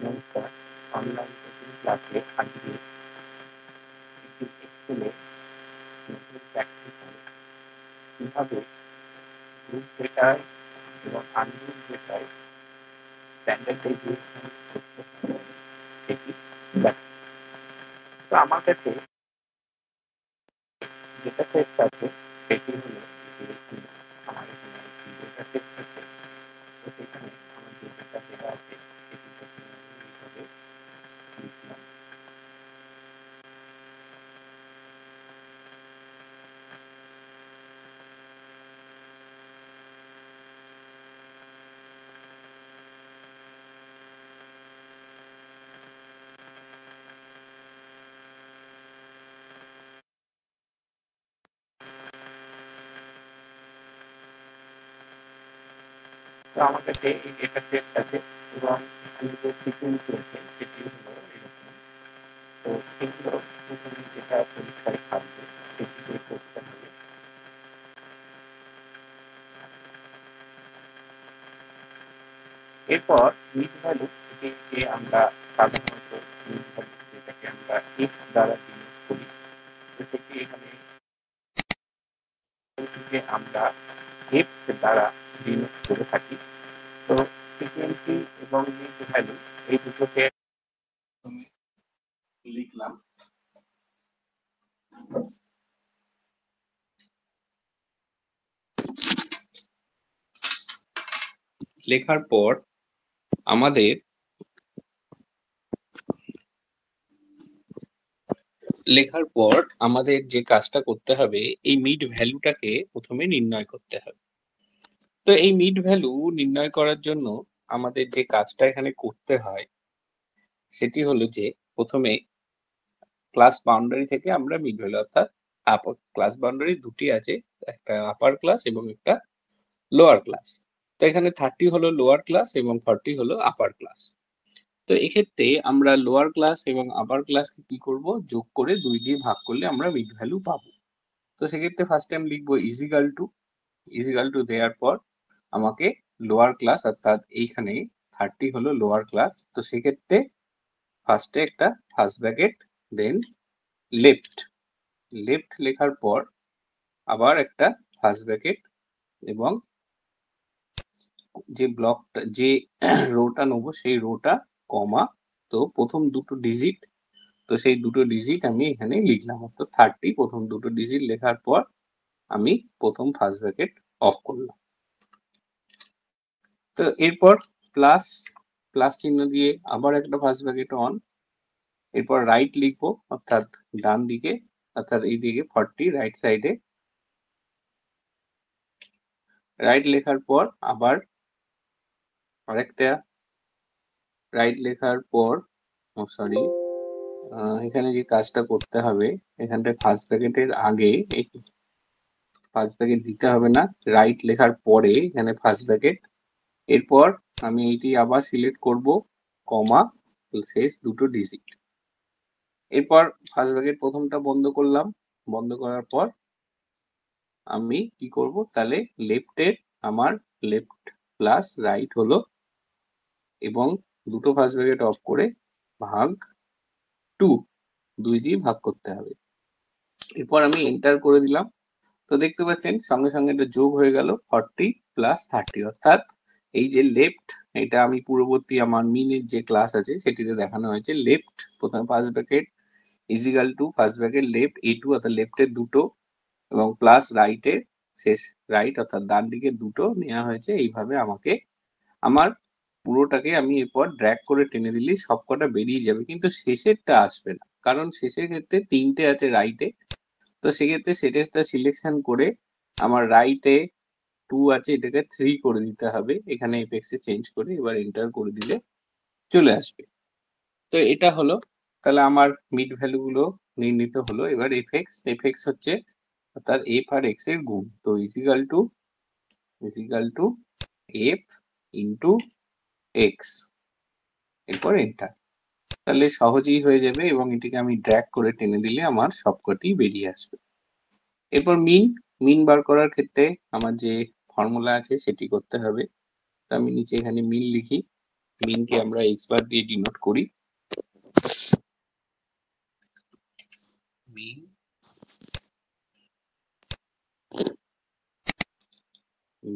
নমস্কার, online coaching ক্লাসে আজকে একটি এক্সেলে নতুন প্র্যাকটিস হবে। কিভাবে গ্রুপ ডেটায় এবং আনগ্রুপ ডেটায় স্ট্যান্ডার্ডাইজেশন করতে হবে সেটি দেখ। তো আমার কাছে যেটা সেট আছে সেটি হলো আমার এখানে একটি ডেটা সেট আছে। তো সেখানে আমার যে ডেটা দেওয়া আছে সেটি এইভাবে লিখলাম। তো আমার কাছে এই ডেটা সেট আছে এবং এখানে যে সিকুয়েন্স রয়েছে সেটি হলো এরকম। তো সেগুলো প্রথমে যেটা পরীক্ষায় থাকবে সেটিকে করতে হবে। এরপর মিড ভ্যালু যেটিকে আমরা সাধারণত মিড ভ্যালু যেটাকে আমরা এফ দ্বারা ডিনোট করি, তো সেটি এখানে আমরা এফ দ্বারা ডিনোট করে থাকি। তো ফ্রিকোয়েন্সি এবং মিড ভ্যালু এই দুটোকে লিখলাম। লেখার পর আমাদের যে কাজটা করতে হবে, এই মিড ভ্যালুটাকে প্রথমে নির্ণয় করতে হবে। তো এই মিড ভ্যালু নির্ণয় করার জন্য আমাদের যে কাজটা এখানে করতে হয় সেটি হলো যে প্রথমে ক্লাস বাউন্ডারি থেকে আমরা মিড ভ্যালু অর্থাৎ আপার ক্লাস বাউন্ডারি দুটি আছে, একটা আপার ক্লাস এবং একটা লোয়ার ক্লাস। তো এখানে 30 হলো লোয়ার ক্লাস এবং 40 হলো আপার ক্লাস। তো এক্ষেত্রে আমরা লোয়ার ক্লাস এবং আপার ক্লাসকে কি করব, যোগ করে 2 দিয়ে ভাগ করলে আমরা মিড ভ্যালু পাবো। তো সেক্ষেত্রে ফার্স্ট টাইম লিখবো ইজিক্যাল টু দেওয়ার পর আমাকে লোয়ার ক্লাস অর্থাৎ এইখানে 30 হলো লোয়ার ক্লাস। তো সেক্ষেত্রে ফার্স্টে একটা ফার্স্ট ব্র্যাকেট, দেন লেফট লেখার পর আবার একটা ফার্স্ট ব্র্যাকেট এবং যে ব্লকটা যে রোটা নেবো সেই রোটা কমা। তো প্রথম দুটো ডিজিট, তো সেই দুটো ডিজিট আমি এখানে লিখলাম, অর্থাৎ 30 প্রথম দুটো ডিজিট লেখার পর আমি প্রথম ফার্স্ট ব্র্যাকেট অফ করলাম। তো এরপর প্লাস চিহ্ন দিয়ে আবার একটা ফার্স্ট ব্র্যাকেট অন। এরপর রাইট লিখবো অর্থাৎ ডান দিকে, অর্থাৎ এই দিকে 40 রাইট সাইডে। রাইট লেখার পর আবার আরেকটা রাইট লেখার পর সরি, এখানে যে কাজটা করতে হবে এখানটায় ফার্স্ট ব্র্যাকেটের আগে ফার্স্ট ব্র্যাকেট দিতে হবে না, রাইট লেখার পরে এখানে ফার্স্ট ব্র্যাকেট। এরপর আমি এইটি আবার সিলেক্ট করব, কমা শেষ দুটো ডিজিট। এরপর ফার্স্ট ব্র্যাকেট প্রথমটা বন্ধ করলাম, বন্ধ করার পর আমি কি করব, তাহলে লেফটের আমার লেফট প্লাস রাইট হলো এবং দুটো ফার্স্ট ব্র্যাকেট অফ করে ভাগ 2 দিয়ে ভাগ করতে হবে। এরপর আমি এন্টার করে দিলাম। তো দেখতে পাচ্ছেন সঙ্গে সঙ্গে এটা যোগ হয়ে গেল 40 প্লাস 30, অর্থাৎ এই যে লেফট, এটা আমি পূর্ববর্তী আমার মিনের যে ক্লাস আছে সেটিতে দেখানো হয়েছে। লেফট প্রথমে first bracket equal to first bracket left A2 অর্থাৎ লেফটের দুটো এবং প্লাস রাইটে শেষ রাইট অর্থাৎ ডান দিকে দুটো নেওয়া হয়েছে। এইভাবে আমাকে আমার পুরোটাকে আমি এরপর ড্র্যাগ করে টেনে দিলেই সবকটা বেরিয়ে যাবে, কিন্তু শেষেরটা আসবে না, কারণ শেষের ক্ষেত্রে 3টে আছে রাইটে। তো সেক্ষেত্রে সেটাটা সিলেকশন করে আমার রাইটে 2 আছে, এটাকে 3 করে দিতে হবে এখানে এফেক্স এ চেঞ্জ করে। এবার এন্টার করে দিলে চলে আসবে। তো এটা হলো, তাহলে আমার মিড ভ্যালু গুলো নির্ণীত হলো। এবার এফেক্স হচ্ছে অর্থাৎ এফ আর এক্স এর গুণ। তো equal to f into x, এরপর এন্টার। তাহলে সহজেই হয়ে যাবে এবং এটিকে আমি ড্র্যাগ করে টেনে দিলে আমার সবকটি বেরিয়ে আসবে। এরপর মিন বার করার ক্ষেত্রে আমার যে ফর্মুলা আছে সেটি করতে হবে। তো আমি নিচে এখানে মিন লিখি, মিনকে আমরা এক্স বার দিয়ে ডিনোট করি। Mean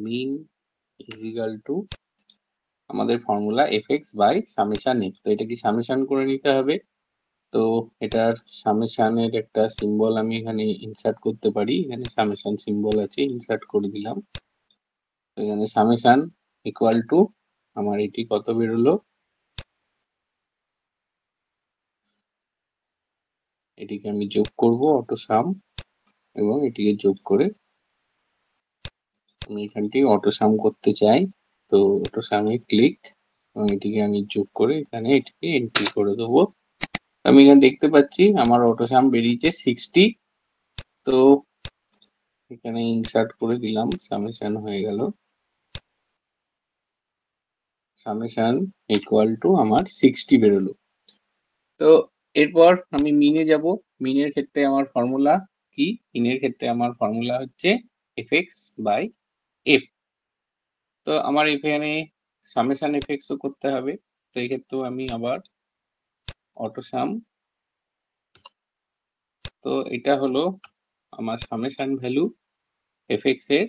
mean is equal to আমাদের formula f x by summation f. তো এটা কি সামেশন করে নিতে হবে। তো এটার সামেশনের একটা সিম্বল আমি এখানে ইনসার্ট করতে পারি। এখানে সামেশন সিম্বল আছে, ইনসার্ট করে দিলাম। এখানে সামেশন ইকুয়াল টু আমার এটি কত বেরোলো, এটিকে আমি যোগ করব অটো সাম, এবং এটিকে যোগ করে আমি এখানটি অটো সাম করতে চাই। তো অটো সামে ক্লিক, এবং এটিকে আমি যোগ করে এখানে এটিকে এন্ট্রি করে দেবো। আমি এখানে দেখতে পাচ্ছি আমার অটো সাম বেরিয়েছে 60। তো এখানে ইনসার্ট করে দিলাম, সামেশন হয়ে গেল। সামেশন ইকুয়াল টু আমার 60 বেরোলো। তো এরপর আমি মিনে যাব। মিনের ক্ষেত্রে আমার ফর্মুলা কি? মিনের ক্ষেত্রে আমার ফর্মুলা হচ্ছে এফ এক্স বাই এফ। তো আমার এখানে সামেশন এফ এক্সও করতে হবে। তো এক্ষেত্রেও আমি আবার অটো সাম, তো এটা হলো আমার সামেশন ভ্যালু এফ এক্স এর।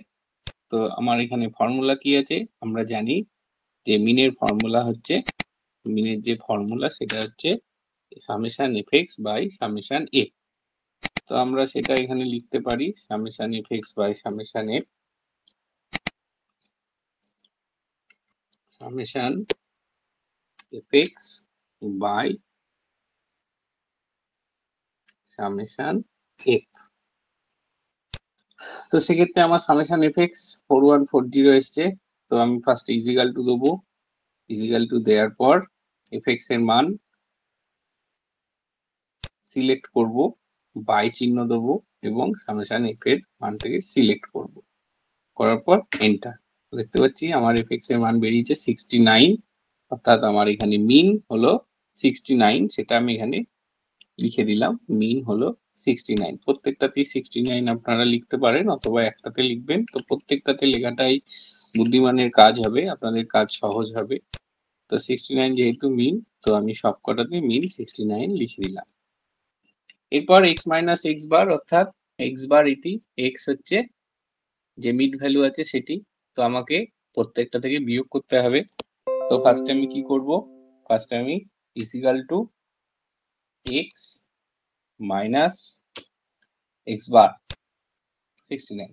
তো আমার এখানে ফর্মুলা কি আছে আমরা জানি যে মিনের ফর্মুলা হচ্ছে, মিনের যে ফর্মুলা সেটা হচ্ছে summation f x by summation f. তো আমরা সেটা এখানে লিখতে পারি summation f x by summation f, summation f x by summation f. তো সেক্ষেত্রে আমার সামেশন এফ এক্স 4140 এসছে। তো আমি ফার্স্ট ইজিক্যাল টু দেবো, ইজিক্যাল টু দেওয়ার পর এফ এক্স এর মান সিলেক্ট করব, বাই চিহ্ন দেবো, এবং সামেশন এফ এর মান থেকে সিলেক্ট করব, করার পর এন্টার। দেখতে পাচ্ছি আমার এফ এক্স এর মান বেরিয়েছে 69, অর্থাৎ আমার এখানে মিন হলো 69। সেটা আমি এখানে লিখে দিলাম, মিন হলো 69। প্রত্যেকটাতেই 69 আপনারা লিখতে পারেন, অথবা একটাতে লিখবেন। তো প্রত্যেকটাতে লেখাটাই বুদ্ধিমানের কাজ হবে, আপনাদের কাজ সহজ হবে। তো 69 যেহেতু মিন, তো আমি সবকটাতে মিন 69 লিখে দিলাম। এরপর এক্স মাইনাস এক্স বার, অর্থাৎ এক্স বার এটি, এক্স হচ্ছে যে মিড ভ্যালু আছে সেটি। তো আমাকে প্রত্যেকটা থেকে বিয়োগ করতে হবে। তো ফার্স্টে আমি কি করব, ফার্স্টে আমি equal to x minus x bar 69,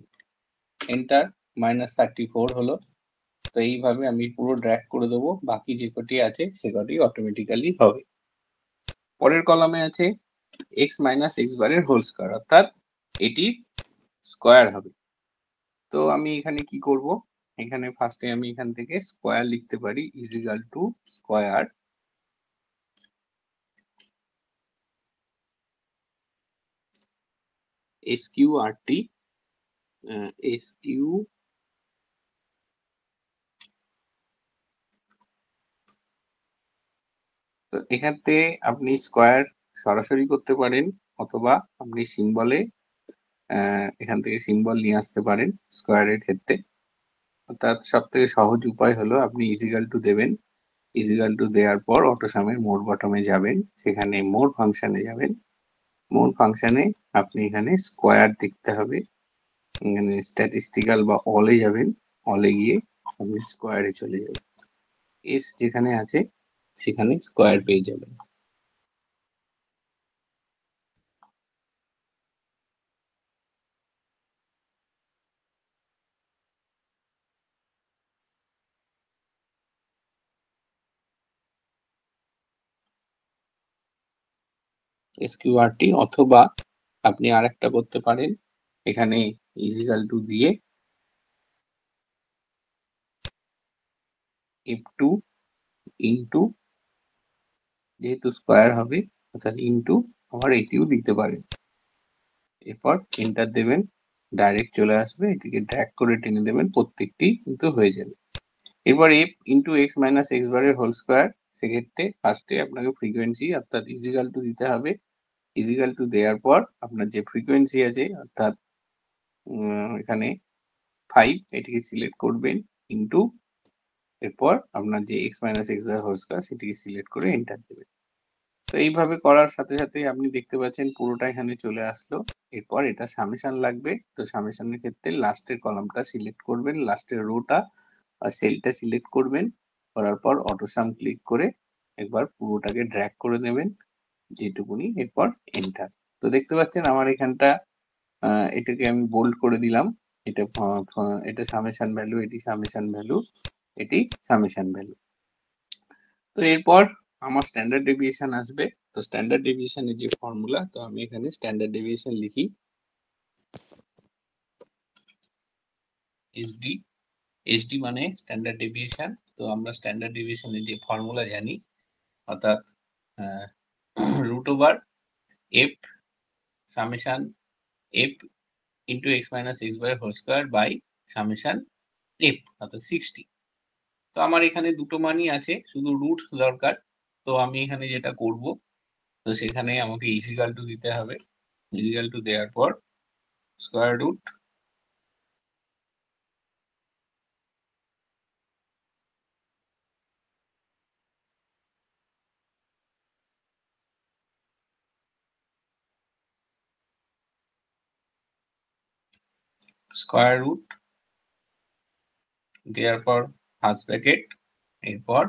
enter, minus 34 হলো। তো এইভাবে আমি পুরো ড্র্যাগ করে দেবো, বাকি যে কটি আছে সে কটি অটোমেটিক্যালি হবে। পরের কলামে আছে এক্স মাইনাস এক্স বারের হোল স্কয়ার, অর্থাৎ এটি স্কয়ার হবে। তো আমি এখানে কি করব, এখানে ফার্স্টে আমি এখান থেকে স্কয়ার লিখতে পারি, equal to square S Q R T, S Q তো এখানে আপনি স্কয়ার সরাসরি করতে পারেন, অথবা আপনি সিম্বলে এখান থেকে সিম্বল নিয়ে আসতে পারেন স্কয়ারের ক্ষেত্রে। অর্থাৎ সব থেকে সহজ উপায় হলো আপনি ইজিক্যাল টু দেবেন, ইজিক্যাল টু দেওয়ার পর অটোসামের মোর বটমে যাবেন, সেখানে মোর ফাংশনে যাবেন। মোর ফাংশনে আপনি এখানে স্কয়ার দেখতে হবে, এখানে স্ট্যাটিস্টিক্যাল বা অলে যাবেন, অলে গিয়ে আপনি স্কয়ারে চলে যাবেন, এস যেখানে আছে সেখানে স্কয়ার পেয়ে যাবেন। এসকিউআরটি, অথবা আপনি আরেকটা করতে পারেন, এখানে ইজিক্যাল টু দিয়ে f2 ইনটু, যেহেতু স্কয়ার হবে অর্থাৎ ইনটু, আবার এটিও দিতে পারেন। এরপর এন্টার দেবেন, ডাইরেক্ট চলে আসবে, এটিকে ড্র্যাগ করে টেনে দেবেন, প্রত্যেকটি কিন্তু হয়ে যাবে। এরপর F into x minus x বারের হোল স্কয়ার, সেক্ষেত্রে ফার্স্টে আপনাকে ফ্রিকোয়েন্সি অর্থাৎ ইজিক্যাল টু দিতে হবে। ইজিক্যাল টু দেওয়ার পর আপনার যে ফ্রিকোয়েন্সি আছে অর্থাৎ এখানে 5, এটিকে সিলেক্ট করবেন, ইন্টু এরপর আপনার যে x minus x by whole square সেটিকে সিলেক্ট করে এন্টার দেবেন। তো এইভাবে করার সাথে সাথে আপনি দেখতে পাচ্ছেন পুরোটা এখানে চলে আসলো। এরপর এটা সামেশন লাগবে, তো সামেশনের ক্ষেত্রে লাস্টের কলামটা সিলেক্ট করবেন, লাস্টের রোটা বা সেলটা সিলেক্ট করবেন, করার পর অটো সাম ক্লিক করে একবার পুরোটাকে ড্র্যাগ করে নেবেন যেটুকুনি, এরপর এন্টার। তো দেখতে পাচ্ছেন আমার এখানটা এটাকে আমি বোল্ড করে দিলাম, এটা এটা সামেশন ভ্যালু, এটি সামেশন ভ্যালু, এটি সামেশন ভ্যালু। তো এরপর আমার স্ট্যান্ডার্ড ডেভিয়েশন আসবে। তো স্ট্যান্ডার্ড ডেভিয়েশনের যে ফর্মুলা, তো আমি এখানে স্ট্যান্ডার্ড ডেভিয়েশন লিখি এসডি। এসডি মানে স্ট্যান্ডার্ড ডেভিয়েশন। তো আমরা স্ট্যান্ডার্ড ডেভিয়েশনের যে ফর্মুলা জানি, অর্থাৎ root over f summation f into x minus x by whole square by summation f, অর্থাৎ 60। তো আমার এখানে দুটো মানই আছে, শুধু রুট দরকার। তো আমি এখানে যেটা করব, তো সেখানে আমাকে ইজিক্যাল টু দিতে হবে। ইজিক্যাল টু দেওয়ার পর স্কোয়ার রুট স্কোয়ার রুট দেওয়ার পর ফার্স্ট ব্র্যাকেট, এরপর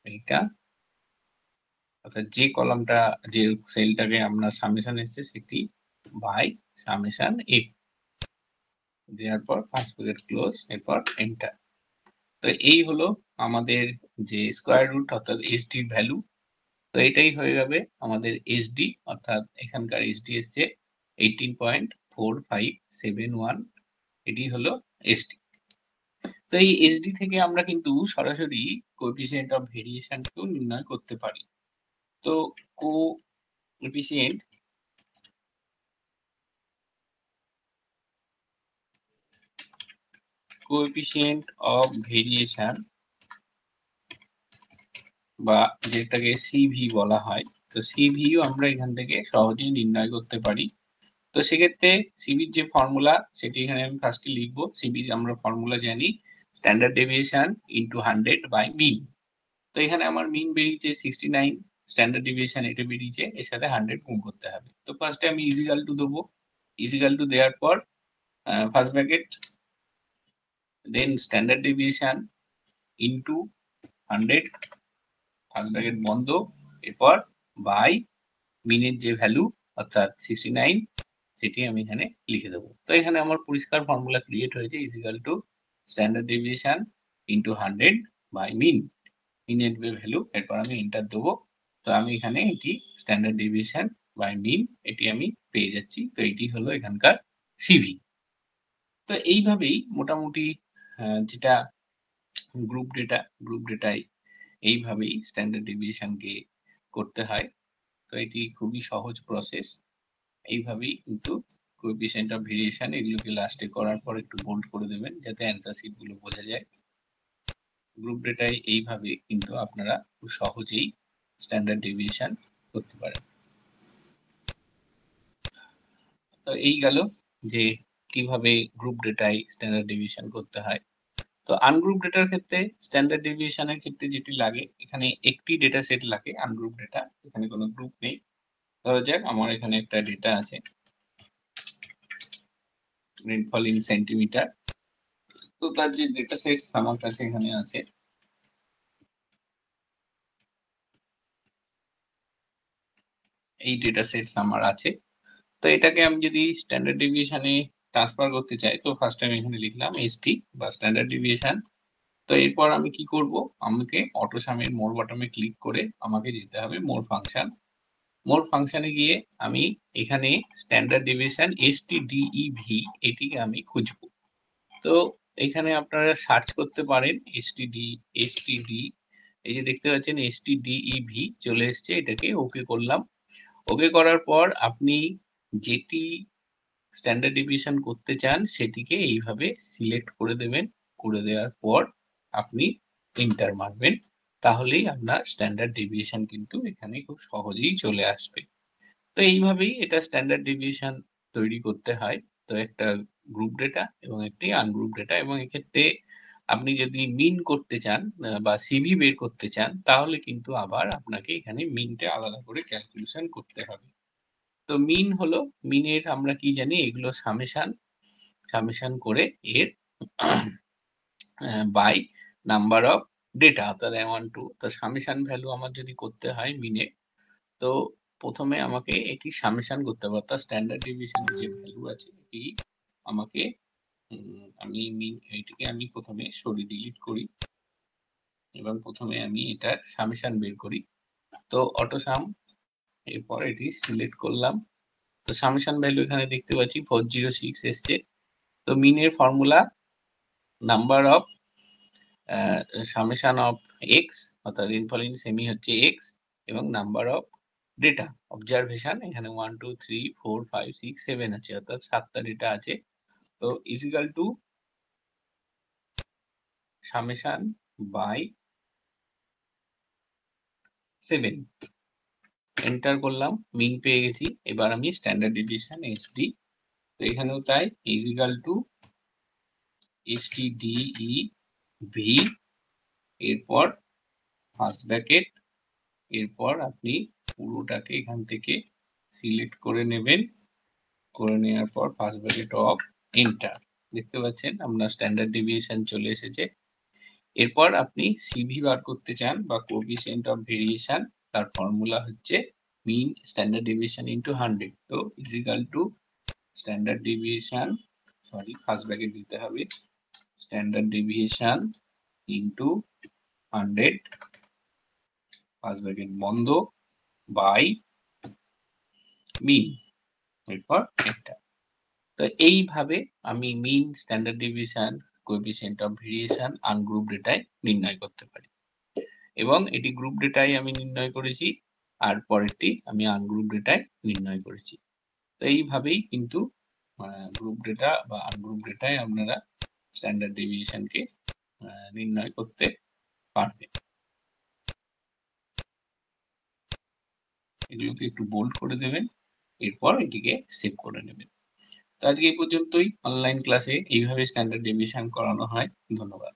এইটা, অর্থাৎ যে কলামটা যে সেলটাকে আমরা সামেশন এসছে সেটি বাই সামেশন এফ দেওয়ার পর ফার্স্ট ব্র্যাকেট ক্লোজ, এরপর এন্টার। তো এই হলো আমাদের যে স্কোয়ার রুট অর্থাৎ এসডি ভ্যালু। তো এটাই হয়ে যাবে আমাদের এসডি, অর্থাৎ এখানকার এসডি এসছে 18.4571, এটি হলো এসডি। তো এই এসডি থেকে আমরা কিন্তু সরাসরি কোএফিসিয়েন্ট অফ ভেরিয়েশনকেও নির্ণয় করতে পারি। তো কোএফিসিয়েন্ট অফ ভেরিয়েশন বা যেটাকে সিভি বলা হয়, তো সিভিও আমরা এখান থেকে সহজেই নির্ণয় করতে পারি। তো সেক্ষেত্রে সিভির যে ফর্মুলা সেটি এখানে আমি ফার্স্টে লিখবো। সিভির আমরা ফর্মুলা জানি standard deviation into 100 by mean. তো এখানে আমার মিন বেরিয়েছে 69, স্ট্যান্ডার্ড ডেভিয়েশন এটা বেরিয়েছে, এর সাথে 100 গুণ করতে হবে। তো ফার্স্টে আমি ইজিক্যাল টু দেবো। ইজিক্যাল টু দেওয়ার পর first bracket, then standard deviation into 100, first bracket বন্ধ, এরপর বাই মিনের যে ভ্যালু অর্থাৎ 69 সেটি আমি এখানে লিখে দেবো। তো এখানে আমার পরিষ্কার ফর্মুলা ক্রিয়েট হয়েছে, equal to standard deviation into 100 by mean, মিনের ভ্যালু, এরপর আমি এন্টার দেবো। তো আমি এখানে এটি স্ট্যান্ডার্ড ডেভিয়েশন বাই মিন এটি আমি পেয়ে যাচ্ছি। তো এটি হলো এখানকার সিভি। তো এইভাবেই মোটামুটি যেটা গ্রুপ ডেটায় এইভাবেই স্ট্যান্ডার্ড ডেভিয়েশনকে করতে হয়। তো এটি খুবই সহজ প্রসেস। এইভাবেই কিন্তু কোএফিসিয়েন্ট অফ ভেরিয়েশন এগুলোকে লাস্টে করার পর একটু বোল্ড করে দেবেন যাতে অ্যান্সার শিট গুলো বোঝা যায়। গ্রুপ ডেটায় এইভাবে কিন্তু আপনারা খুব সহজেই স্ট্যান্ডার্ড ডেভিয়েশন করতে পারেন। তো এই গেল যে কিভাবে গ্রুপ ডেটায় স্ট্যান্ডার্ড ডেভিয়েশন করতে হয়। তো আনগ্রুপ ডেটার ক্ষেত্রে স্ট্যান্ডার্ড ডেভিয়েশনের ক্ষেত্রে যেটি লাগে, এখানে একটি ডেটা সেট লাগে আনগ্রুপ ডেটা, এখানে কোনো গ্রুপ নেই। ধরা যাক আমার এখানে একটা ডেটা আছে রেইনফল ইন সেন্টিমিটার। তো তার যে ডেটা সেটস আমার কাছে এখানে আছে, এই ডেটা সেটস আমার আছে। তো এটাকে আমি যদি স্ট্যান্ডার্ড ডেভিয়েশনে ট্রান্সফার করতে চাই, তো ফার্স্ট আমি এখানে লিখলাম এসটি বা স্ট্যান্ডার্ড ডেভিয়েশন। তো এরপর আমি কি করব, আমাকে অটো সামের মোর বটমে ক্লিক করে আমাকে যেতে হবে মোর ফাংশন। মোর ফাংশনে গিয়ে আমি এখানে স্ট্যান্ডার্ড ডেভিয়েশন এসটিডিইভি এটিকে আমি খুঁজবো। তো এখানে আপনারা সার্চ করতে পারেন এসটিডি, এই যে দেখতে পাচ্ছেন এসটিডিইভি চলে এসছে, এটাকে ওকে করলাম। ওকে করার পর আপনি যেটি স্ট্যান্ডার্ড ডেভিয়েশন করতে চান সেটিকে এইভাবে সিলেক্ট করে দেবেন। করে দেওয়ার পর আপনি এন্টার মারবেন, তাহলেই আপনার স্ট্যান্ডার্ড ডেভিয়েশন কিন্তু এখানে খুব সহজেই চলে আসবে। তো এইভাবেই এটা স্ট্যান্ডার্ড ডেভিয়েশন তৈরি করতে হয়। তো একটা গ্রুপ ডেটা এবং একটি আনগ্রুপ ডেটা, এবং এক্ষেত্রে আপনি যদি মিন করতে চান বা সিভি বের করতে চান, তাহলে কিন্তু আবার আপনাকে এখানে মিনটা আলাদা করে ক্যালকুলেশন করতে হবে। তো মিন হলো, মিনের আমরা কি জানি, এগুলো সামেশন করে এর বাই নাম্বার অফ ডেটা, অর্থাৎ 1 2। তো সামেশন ভ্যালু আমার যদি করতে হয় মিনে, তো প্রথমে আমাকে এটি সামেশন করতে হবে, অর্থাৎ স্ট্যান্ডার্ড ডেভিয়েশনের যে ভ্যালু আছে এটি আমাকে আমি এইটিকে আমি প্রথমে সরিয়ে ডিলিট করি এবং প্রথমে আমি এটার সামেশন বের করি। তো অটো সাম, এরপর এটি সিলেক্ট করলাম। তো সামেশন ভ্যালু এখানে দেখতে পাচ্ছি 406 এসছে। তো মিনের formula number of summation of x, অর্থাৎ রেইনফল ইন সেমি হচ্ছে এক্স, এবং নাম্বার অফ ডেটা অবজারভেশন এখানে 1 2 3 4 5 6 7 আছে, অর্থাৎ 7টা ডেটা আছে। তো equal to summation by 7, enter করলাম, মিন পেয়ে গেছি। এবার আমি স্ট্যান্ডার্ড ডেভিয়েশন এসডি, তো এখানেও তাই, ইজিক্যাল টু এসটিডিই ভি, এরপর ফার্স্ট ব্র্যাকেট, এরপর আপনি পুরোটাকে এখান থেকে সিলেক্ট করে নেবেন, করে নেওয়ার পর ফার্স্ট ব্র্যাকেট অফ এন্টার। দেখতে পাচ্ছেন আপনার স্ট্যান্ডার্ড ডেভিয়েশন চলে এসেছে। এরপর আপনি সিভি বার করতে চান বা কোএফিসিয়েন্ট অফ ভেরিয়েশন, তার ফর্মুলা হচ্ছে মিন স্ট্যান্ডার্ড ডেভিয়েশন ইনটু 100। তো equal to standard deviation, sorry first bracket দিতে হবে, standard deviation into 100 first bracket বন্ধ বাই মিন, এরপর এন্টার। তো এইভাবে আমি mean, standard deviation, coefficient of variation ungroup ডেটায় নির্ণয় করতে পারি, এবং এটি গ্রুপ ডেটায় আমি নির্ণয় করেছি, আর পরেরটি আমি আনগ্রুপ ডেটায় নির্ণয় করেছি। তো এইভাবেই কিন্তু গ্রুপ ডেটা বা আনগ্রুপ ডেটায় আপনারা স্ট্যান্ডার্ড ডেভিয়েশনকে নির্ণয় করতে পারবেন। এগুলোকে একটু বোল্ড করে দেবেন, এরপর এটিকে সেভ করে নেবেন। তো আজকে এই পর্যন্তই। অনলাইন ক্লাসে এইভাবে স্ট্যান্ডার্ড ডেভিয়েশন করানো হয়। ধন্যবাদ।